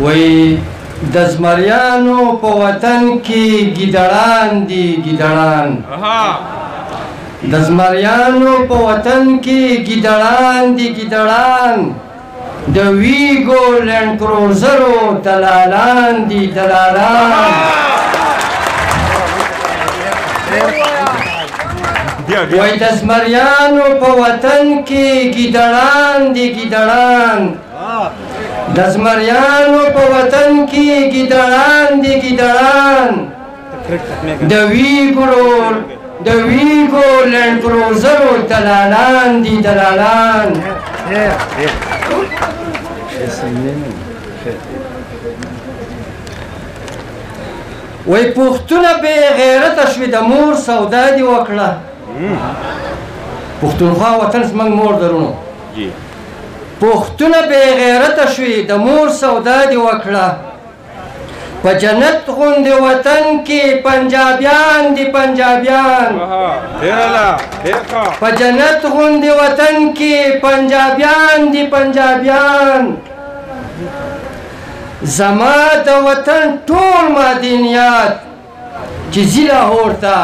وی د زمریانو په وطن کې ګیدړان دي ګیدړان د زمریانو په وطن کې ګیدړان دي ګیدړان د ویګو لینډ کروزرو دلالان دي دلالان وای د زمریانو په وطن کې ګیدړان دي ګیدړان د زمریانو په وطن کې ګیدړان دي ګیدړان د ویګو لینډ کروزرو دلالان دي دلالان وای پښتونه بې غیرته شوې د مور سودا دې وکړه پښتونخوا وطن زموږ مور درونو پښتونه بې غیرته شوې د مور سودا دې وکړه په جنت غوندې وطن کې پنجابیان دي پنجابیان په جنت غوندې وطن کې پنجابیان دي پنجابیان زما د وطن ټول مدنیات چې ځي لاهور ته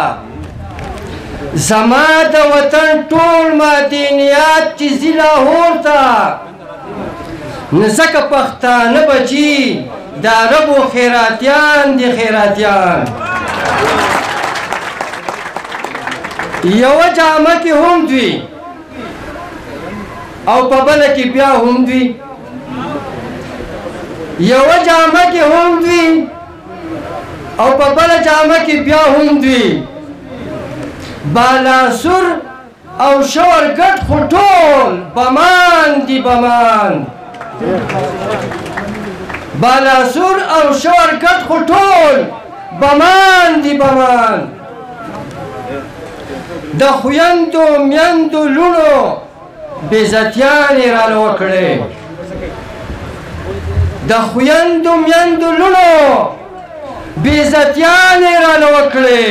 زما د وطن ټول مدنیات چې ځي لاهور ته نو ځکه پښتانه بچي د عربو خیراتیان دي خیراتیان یوه جامه کې هم دوی او په بله کې بیا هم دوی یوه جامه کې هم دوی او په بله جامه کې بیا هم دوی بالاسور او شور ګډ خو ټول بمان دي بمان بالاسور او شور ګډ خو ټول بمان دي بمان د خویندو میندو لونو بېزتیانې راله وکړې د خویندو میندو لونو بېزتیانې راله وکړې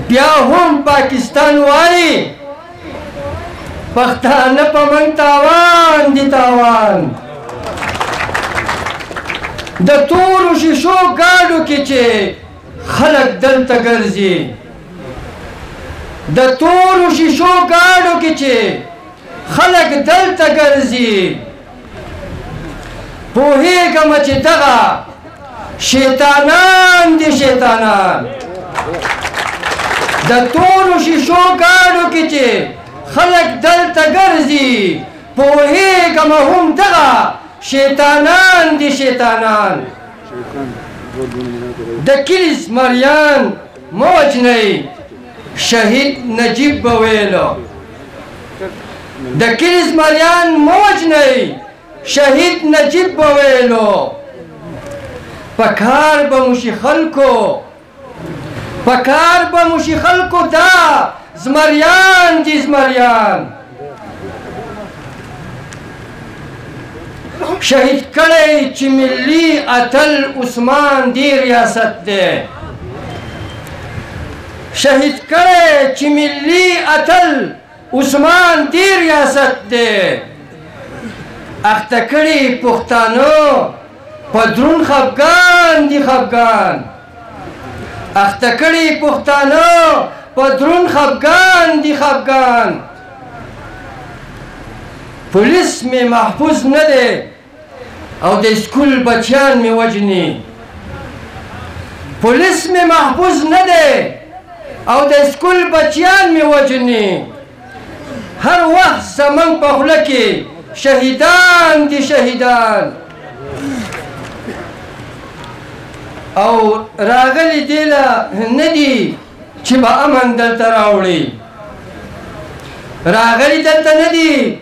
بیا هم پاکستان وایي پښتانه په موږ تاوان دي تاوان د تورو شیشو ګاډو کې چې خلک دلته ګرځي د تورو شیشو ګاډو کې چې خلک دلته ګرځي پوهېږم چې دغه شیطانان دي شیطانان د تورو شیشو ګاډو کې چې خلک دلته ګرځي پوهېږم هم دغه شیطانان دي شیطانان د کلي زمریان مه وجنئ شهید نجیب به ویلو د کلي زمریان مه وجنئ شهید نجیب به ویلو په کار به مو شي خلکو په کار به مو شي خلکو دا زمریان دي زمریان شهید کړی چې ملي اتل عثمان دی ریاست دی شهید کړی چې ملي اتل عثمان دی ریاست دی اخته کړي پښتانه په درون خفګان دي خفګان اخته کړي پښتانه په درون خفګان دي خفګان پولیس می محفوظ نه دی او د سکول بچیان می وجني پولیس می محفوظ نه دی او د سکول بچیان می وجني هر وخت زمون په خوله کې شهیدان دي شهیدان او راغلي دیله نه دي چې به امن دلته راوړي راغلي دلته نه دي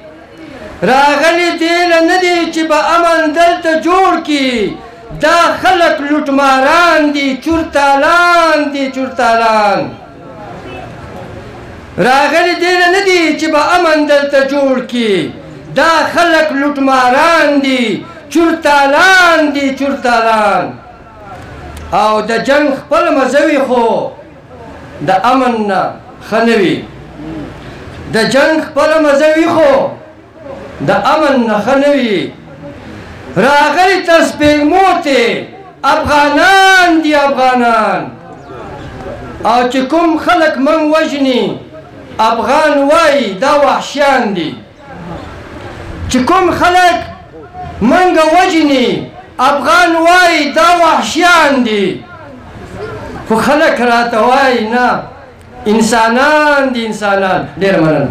راغلي دیله نه دي چې به امن دلته جوړ کړي دا خلک لوټماران دي چورتالان دي چورتالان راغلي دیله نه دي چې به امن دلته جوړ کړي دا خلک لوټماران دي چورتالان دي چورتالان او د جنگ خپل مزه وي خو د امن نه ښه نه وي د جنگ خپل مزه وي خو د امن نه ښه نه وي راغلي تر سپېږمو ته افغانان دي افغانان. او چې کوم خلک من وژني افغان وایي دا وحشیان دي. چې کوم خلک منګه وژني افغان وایي دا وحشیان دي. خو خلک راته وایي نه انسانان دي انسانان. ډېره مننه.